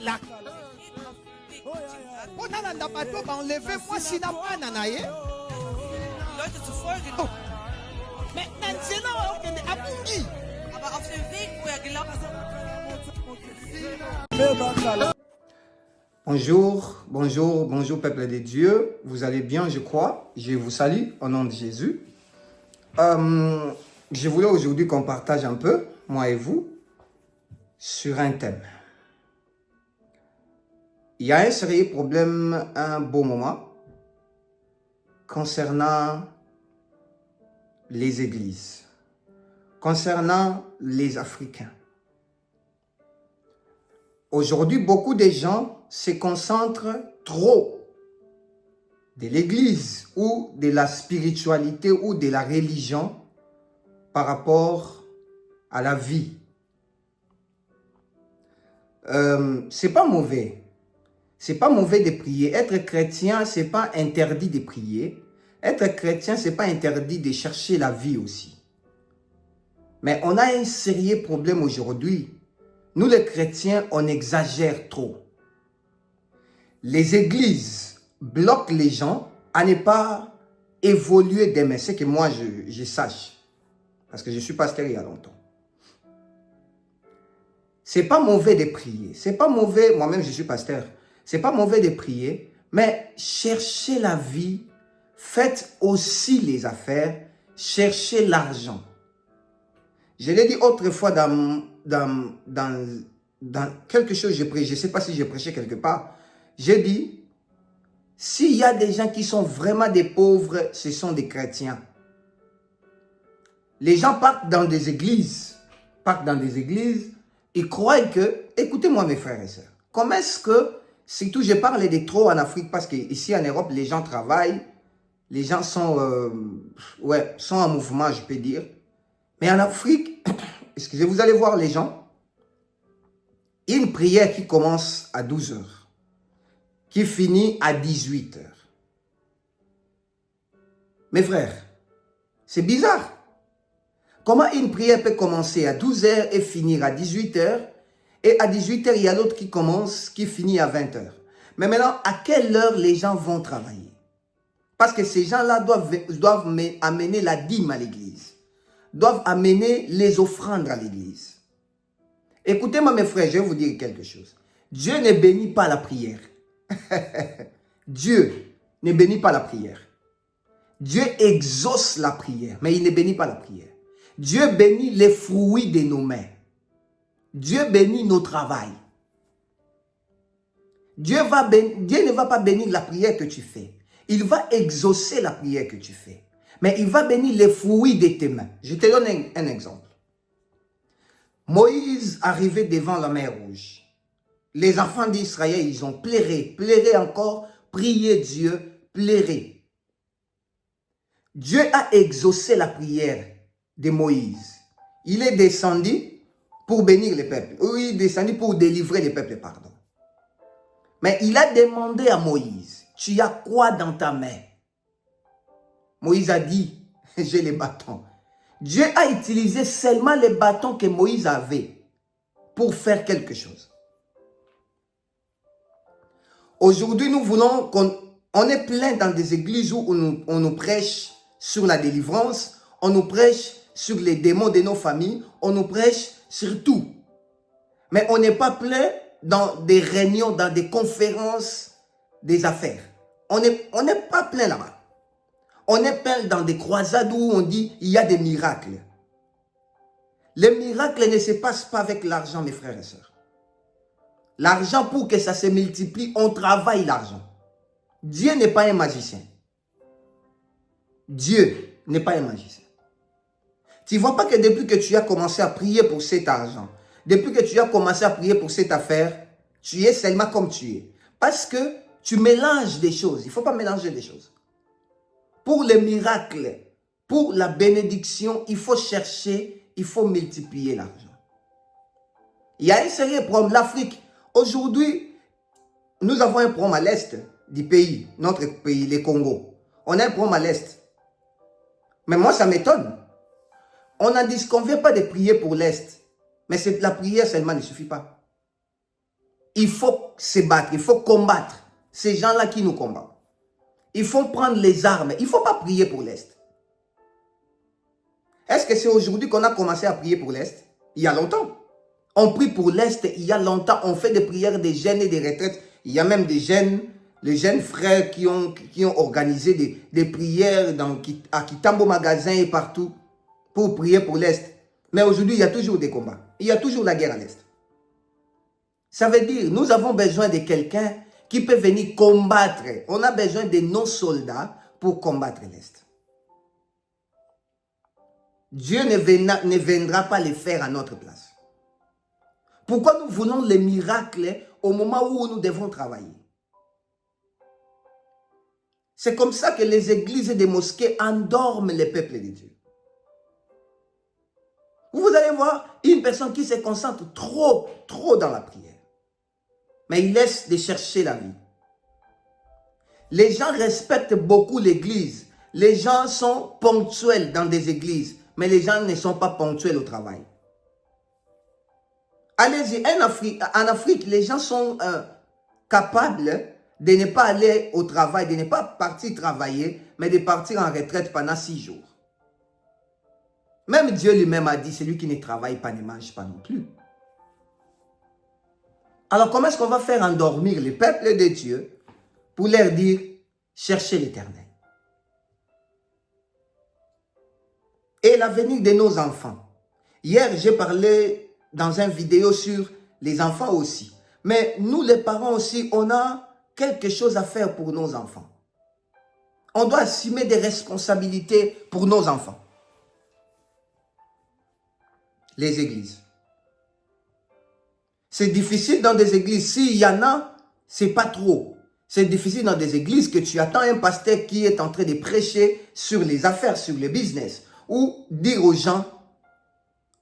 la enlevez-moi si n'a pas nanaye. Leute zu folgen. Mais Nansena Abungi. Aber auf dem Weg, wo er gelaufen ist. Bonjour, bonjour, bonjour peuple de Dieu. Vous allez bien, je crois. Je vous salue au nom de Jésus. Je voulais aujourd'hui qu'on partage un peu, moi et vous, sur un thème. Il y a un sérieux problème, un beau moment, concernant les églises, concernant les Africains. Aujourd'hui, beaucoup de gens se concentrent trop de l'église ou de la spiritualité ou de la religion par rapport à la vie. C'est pas mauvais. C'est pas mauvais de prier. Être chrétien, c'est pas interdit de prier. Être chrétien, c'est pas interdit de chercher la vie aussi. Mais on a un sérieux problème aujourd'hui. Nous, les chrétiens, on exagère trop. Les églises bloquent les gens à ne pas évoluer demain. C'est que moi, je sache. Parce que je suis pasteur il y a longtemps. C'est pas mauvais de prier. C'est pas mauvais, moi-même je suis pasteur. C'est pas mauvais de prier, mais cherchez la vie, faites aussi les affaires, cherchez l'argent. Je l'ai dit autrefois dans quelque chose, je ne sais pas si j'ai prêché quelque part. J'ai dit, s'il y a des gens qui sont vraiment des pauvres, ce sont des chrétiens. Les gens partent dans des églises, ils croient que, écoutez-moi mes frères et sœurs, comment est-ce que, surtout je parle de trop en Afrique, parce qu'ici en Europe, les gens travaillent, les gens sont en mouvement, je peux dire. Mais en Afrique, excusez, vous allez voir les gens, une prière qui commence à 12 heures, qui finit à 18 heures. Mes frères, c'est bizarre. Comment une prière peut commencer à 12 heures et finir à 18 heures, et à 18 heures, il y a l'autre qui commence, qui finit à 20 heures. Mais maintenant, à quelle heure les gens vont travailler? Parce que ces gens-là doivent amener la dîme à l'église, doivent amener les offrandes à l'église. Écoutez-moi mes frères, je vais vous dire quelque chose. Dieu ne bénit pas la prière. Dieu ne bénit pas la prière. Dieu exauce la prière, mais il ne bénit pas la prière. Dieu bénit les fruits de nos mains. Dieu bénit nos travails. Dieu ne va pas bénir la prière que tu fais. Il va exaucer la prière que tu fais. Mais il va bénir les fruits de tes mains. Je te donne un exemple. Moïse arrivait devant la mer Rouge. Les enfants d'Israël, ils ont pleuré encore, prié Dieu, pleuré. Dieu a exaucé la prière de Moïse. Il est descendu pour bénir les peuples. Oui, il est descendu pour délivrer les peuples, pardon. Mais il a demandé à Moïse, tu as quoi dans ta main? Moïse a dit, j'ai les bâtons. Dieu a utilisé seulement les bâtons que Moïse avait pour faire quelque chose. Aujourd'hui, nous voulons on est plein dans des églises où on nous prêche sur la délivrance, on nous prêche sur les démons de nos familles, on nous prêche sur tout. Mais on n'est pas plein dans des réunions, dans des conférences, des affaires. On n'est pas plein là-bas. On est plein dans des croisades où on dit il y a des miracles. Les miracles ne se passent pas avec l'argent, mes frères et sœurs. L'argent, pour que ça se multiplie, on travaille l'argent. Dieu n'est pas un magicien. Dieu n'est pas un magicien. Tu ne vois pas que depuis que tu as commencé à prier pour cet argent, depuis que tu as commencé à prier pour cette affaire, tu es seulement comme tu es. Parce que tu mélanges des choses. Il ne faut pas mélanger des choses. Pour les miracles, pour la bénédiction, il faut chercher, il faut multiplier l'argent. Il y a un sérieux problème. L'Afrique, aujourd'hui, nous avons un problème à l'est du pays, notre pays, le Congo. On a un problème à l'est. Mais moi, ça m'étonne. On n'a dit qu'on ne vient pas de prier pour l'est. Mais la prière seulement ne suffit pas. il faut se battre, il faut combattre ces gens-là qui nous combattent. Il faut prendre les armes. Il ne faut pas prier pour l'Est. Est-ce que c'est aujourd'hui qu'on a commencé à prier pour l'Est? Il y a longtemps. On prie pour l'Est il y a longtemps. On fait des prières des jeunes et des retraites. Il y a même des jeunes, les jeunes frères qui ont organisé des prières à Kitambo Magasin et partout pour prier pour l'Est. Mais aujourd'hui, il y a toujours des combats. Il y a toujours la guerre à l'Est. Ça veut dire, nous avons besoin de quelqu'un qui peut venir combattre. On a besoin de nos soldats pour combattre l'Est. Dieu ne viendra pas les faire à notre place. Pourquoi nous voulons les miracles au moment où nous devons travailler? C'est comme ça que les églises et les mosquées endorment les peuples de Dieu. Vous allez voir une personne qui se concentre trop dans la prière. Mais il laisse de chercher la vie. Les gens respectent beaucoup l'église. Les gens sont ponctuels dans des églises. Mais les gens ne sont pas ponctuels au travail. Allez-y, en Afrique, les gens sont capables de ne pas aller au travail, de ne pas partir travailler, mais de partir en retraite pendant 6 jours. Même Dieu lui-même a dit, celui qui ne travaille pas ne mange pas non plus. Alors comment est-ce qu'on va faire endormir le peuple de Dieu pour leur dire, cherchez l'Éternel? Et l'avenir de nos enfants. Hier, j'ai parlé dans une vidéo sur les enfants aussi. Mais nous, les parents aussi, on a quelque chose à faire pour nos enfants. On doit assumer des responsabilités pour nos enfants. Les églises. C'est difficile dans des églises. S'il y en a, c'est pas trop. C'est difficile dans des églises que tu attends un pasteur qui est en train de prêcher sur les affaires, sur le business. Ou dire aux gens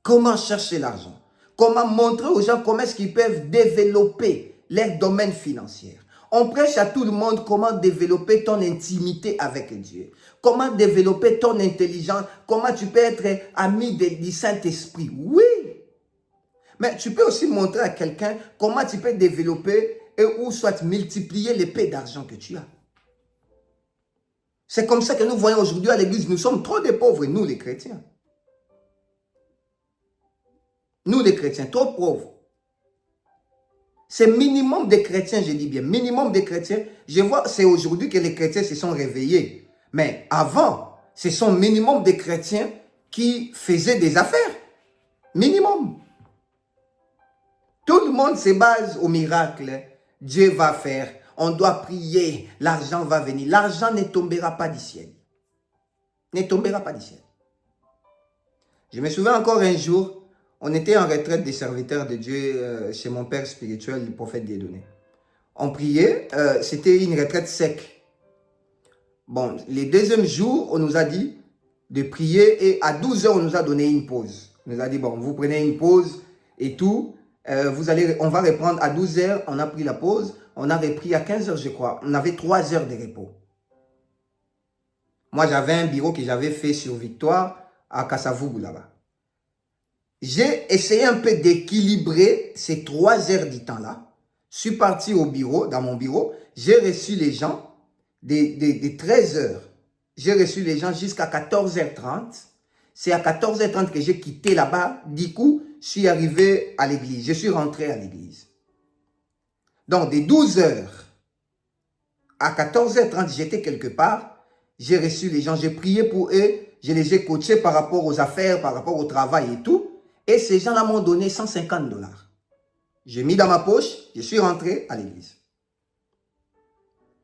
comment chercher l'argent. Comment montrer aux gens comment est-ce qu'ils peuvent développer leur domaine financier. On prêche à tout le monde comment développer ton intimité avec Dieu. Comment développer ton intelligence. Comment tu peux être ami du Saint-Esprit. Oui. Mais tu peux aussi montrer à quelqu'un comment tu peux développer ou soit multiplier l'épée d'argent que tu as. C'est comme ça que nous voyons aujourd'hui à l'église. Nous sommes trop des pauvres, nous les chrétiens. Nous les chrétiens, trop pauvres. C'est minimum de chrétiens, je dis bien, minimum de chrétiens. Je vois, c'est aujourd'hui que les chrétiens se sont réveillés. Mais avant, ce sont minimum de chrétiens qui faisaient des affaires. Minimum. Tout le monde se base au miracle. Dieu va faire. On doit prier. L'argent va venir. L'argent ne tombera pas du ciel. Ne tombera pas du ciel. Je me souviens encore un jour, on était en retraite des serviteurs de Dieu chez mon père spirituel, le prophète Dieudonné. On priait. C'était une retraite sec. Bon, les deuxièmes jours, on nous a dit de prier et à 12 heures, on nous a donné une pause. On nous a dit, bon, vous prenez une pause et tout. On va reprendre à 12 heures, on a pris la pause, on a repris à 15 heures, je crois. On avait 3 heures de repos. Moi, j'avais un bureau que j'avais fait sur Victoire à Kassavougou là-bas. J'ai essayé un peu d'équilibrer ces 3 heures du temps-là. Je suis parti au bureau, dans mon bureau, j'ai reçu les gens de 13 heures. J'ai reçu les gens jusqu'à 14h30. C'est à 14h30 que j'ai quitté là-bas. Du coup, je suis arrivé à l'église. Je suis rentré à l'église. Donc, de 12h à 14h30, j'étais quelque part. J'ai reçu les gens, j'ai prié pour eux. Je les ai coachés par rapport aux affaires, par rapport au travail et tout. Et ces gens-là m'ont donné 150 $. J'ai mis dans ma poche, je suis rentré à l'église.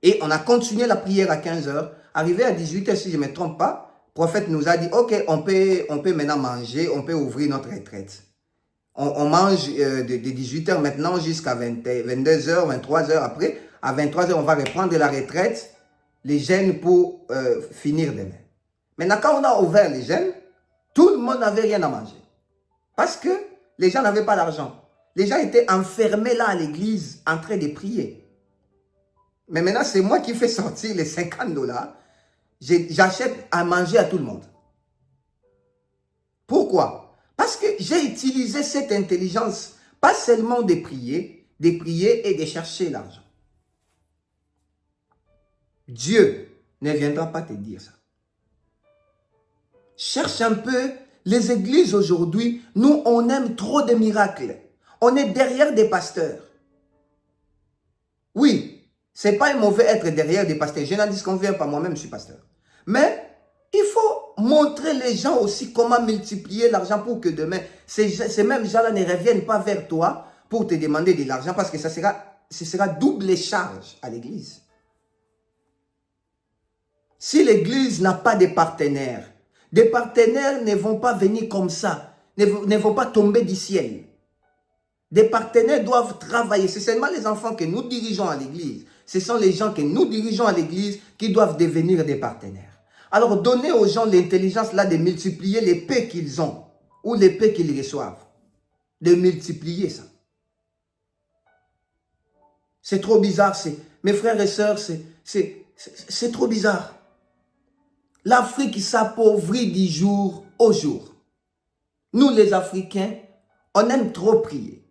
Et on a continué la prière à 15h. Arrivé à 18h, si je ne me trompe pas, le prophète nous a dit, ok, on peut maintenant manger, on peut ouvrir notre retraite. On mange de 18h maintenant jusqu'à 22h, 23h après. À 23h, on va reprendre la retraite, les jeûnes pour finir demain. Maintenant, quand on a ouvert les jeûnes, tout le monde n'avait rien à manger. Parce que les gens n'avaient pas d'argent. Les gens étaient enfermés là à l'église en train de prier. Mais maintenant, c'est moi qui fais sortir les 50 $. J'achète à manger à tout le monde. Pourquoi? Parce que j'ai utilisé cette intelligence, pas seulement de prier, de prier et de chercher l'argent. Dieu ne viendra pas te dire ça. Cherche un peu les églises aujourd'hui. Nous, on aime trop de miracles. On est derrière des pasteurs. Oui, c'est pas mauvais être derrière des pasteurs. Je n'en dis qu'on vient pas, moi-même je suis pasteur. Mais il faut montrer les gens aussi comment multiplier l'argent pour que demain, ces mêmes gens-là ne reviennent pas vers toi pour te demander de l'argent parce que ce sera double charge à l'église. Si l'église n'a pas de partenaires ne vont pas venir comme ça, ne vont pas tomber du ciel. Des partenaires doivent travailler. C'est seulement les enfants que nous dirigeons à l'église. Ce sont les gens que nous dirigeons à l'église qui doivent devenir des partenaires. Alors, donnez aux gens l'intelligence là de multiplier les paix qu'ils ont ou les paix qu'ils reçoivent. De multiplier ça. C'est trop bizarre. Mes frères et sœurs, c'est trop bizarre. L'Afrique s'appauvrit du jour au jour. Nous, les Africains, on aime trop prier.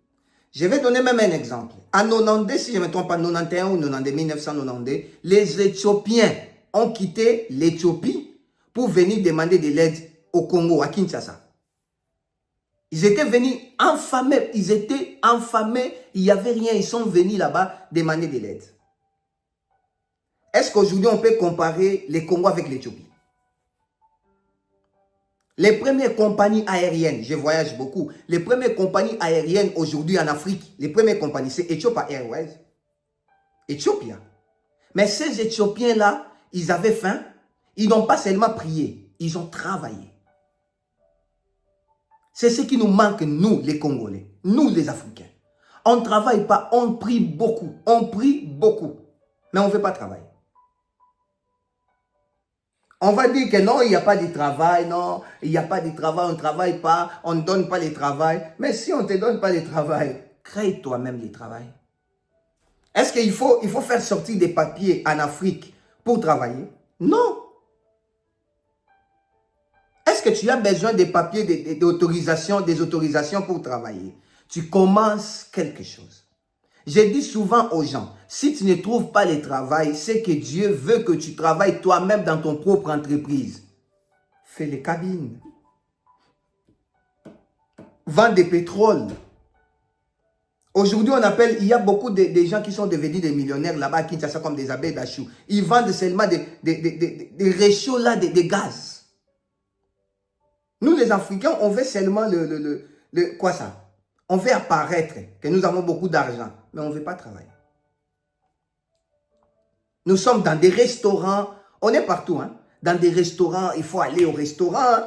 Je vais donner même un exemple. En 90, si je ne me trompe pas, 91 ou 90, 1992, les Éthiopiens ont quitté l'Éthiopie pour venir demander de l'aide au Congo, à Kinshasa. Ils étaient venus enfamés, il n'y avait rien, ils sont venus là-bas demander de l'aide. Est-ce qu'aujourd'hui on peut comparer le Congo avec l'Éthiopie? Les premières compagnies aériennes, je voyage beaucoup, les premières compagnies aériennes aujourd'hui en Afrique, les premières compagnies, c'est Ethiopia Airways. Ethiopia. Mais ces Éthiopiens-là, ils avaient faim, ils n'ont pas seulement prié, ils ont travaillé. C'est ce qui nous manque, nous, les Congolais, nous, les Africains. On ne travaille pas, on prie beaucoup, mais on ne veut pas travailler. On va dire que non, il n'y a pas de travail, non, il n'y a pas de travail, on ne travaille pas, on ne donne pas le travail. Mais si on ne te donne pas le travail, crée toi-même le travail. Est-ce qu'il faut faire sortir des papiers en Afrique pour travailler? Non. Est-ce que tu as besoin des papiers, des autorisations pour travailler? Tu commences quelque chose. Je dis souvent aux gens, si tu ne trouves pas le travail, c'est que Dieu veut que tu travailles toi-même dans ton propre entreprise. Fais les cabines. Vends des pétroles. Aujourd'hui, il y a beaucoup de gens qui sont devenus des millionnaires là-bas, qui sont comme des abeilles d'achou. Ils vendent seulement des réchauds là, des gaz. Nous, les Africains, on veut seulement quoi ça? On veut apparaître que nous avons beaucoup d'argent, mais on ne veut pas travailler. Nous sommes dans des restaurants, on est partout, hein? Dans des restaurants, il faut aller au restaurant.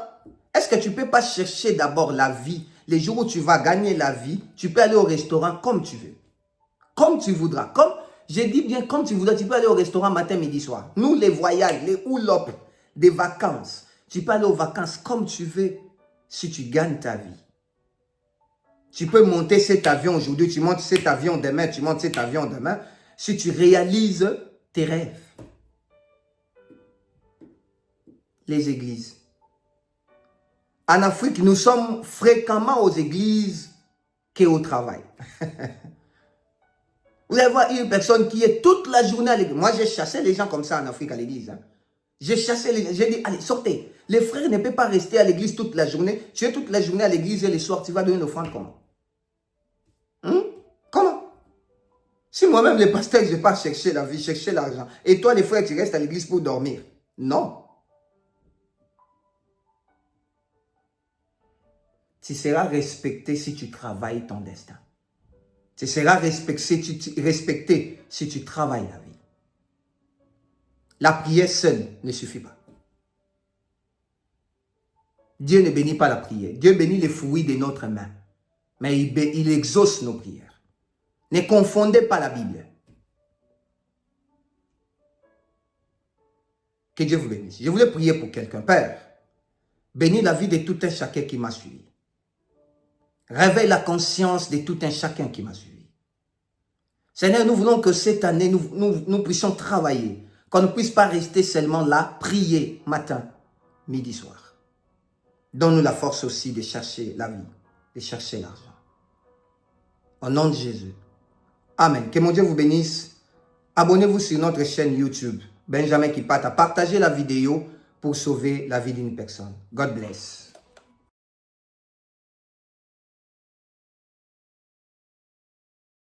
Est-ce que tu ne peux pas chercher d'abord la vie? Les jours où tu vas gagner la vie, tu peux aller au restaurant comme tu veux. Comme tu voudras. Comme, je dis bien comme tu voudras, tu peux aller au restaurant matin, midi, soir. Nous, les voyages, les houlopes, des vacances, tu peux aller aux vacances comme tu veux si tu gagnes ta vie. Tu peux monter cet avion aujourd'hui, tu montes cet avion demain, tu montes cet avion demain, si tu réalises tes rêves. Les églises. En Afrique, nous sommes fréquemment aux églises qu'au travail. Vous allez voir une personne qui est toute la journée à l'église. Moi, j'ai chassé les gens comme ça en Afrique à l'église. Hein. J'ai chassé les gens. J'ai dit, allez, sortez. Les frères ne peuvent pas rester à l'église toute la journée. Tu es toute la journée à l'église et le soir, tu vas donner une offrande comment? Comment? Si moi-même, le pasteur, je ne vais pas chercher la vie, chercher l'argent. Et toi, les frères, tu restes à l'église pour dormir. Non. Tu seras respecté si tu travailles ton destin. Tu seras respecté si tu travailles la vie. La prière seule ne suffit pas. Dieu ne bénit pas la prière. Dieu bénit les fruits de notre main. Mais il exauce nos prières. Ne confondez pas la Bible. Que Dieu vous bénisse. Je voulais prier pour quelqu'un. Père, bénis la vie de tout un chacun qui m'a suivi. Réveille la conscience de tout un chacun qui m'a suivi. Seigneur, nous voulons que cette année, nous puissions travailler. Qu'on ne puisse pas rester seulement là, prier matin, midi, soir. Donne-nous la force aussi de chercher la vie, de chercher l'argent. Au nom de Jésus, Amen. Que mon Dieu vous bénisse. Abonnez-vous sur notre chaîne YouTube, Benjamin Kipata. Partagez la vidéo pour sauver la vie d'une personne. God bless.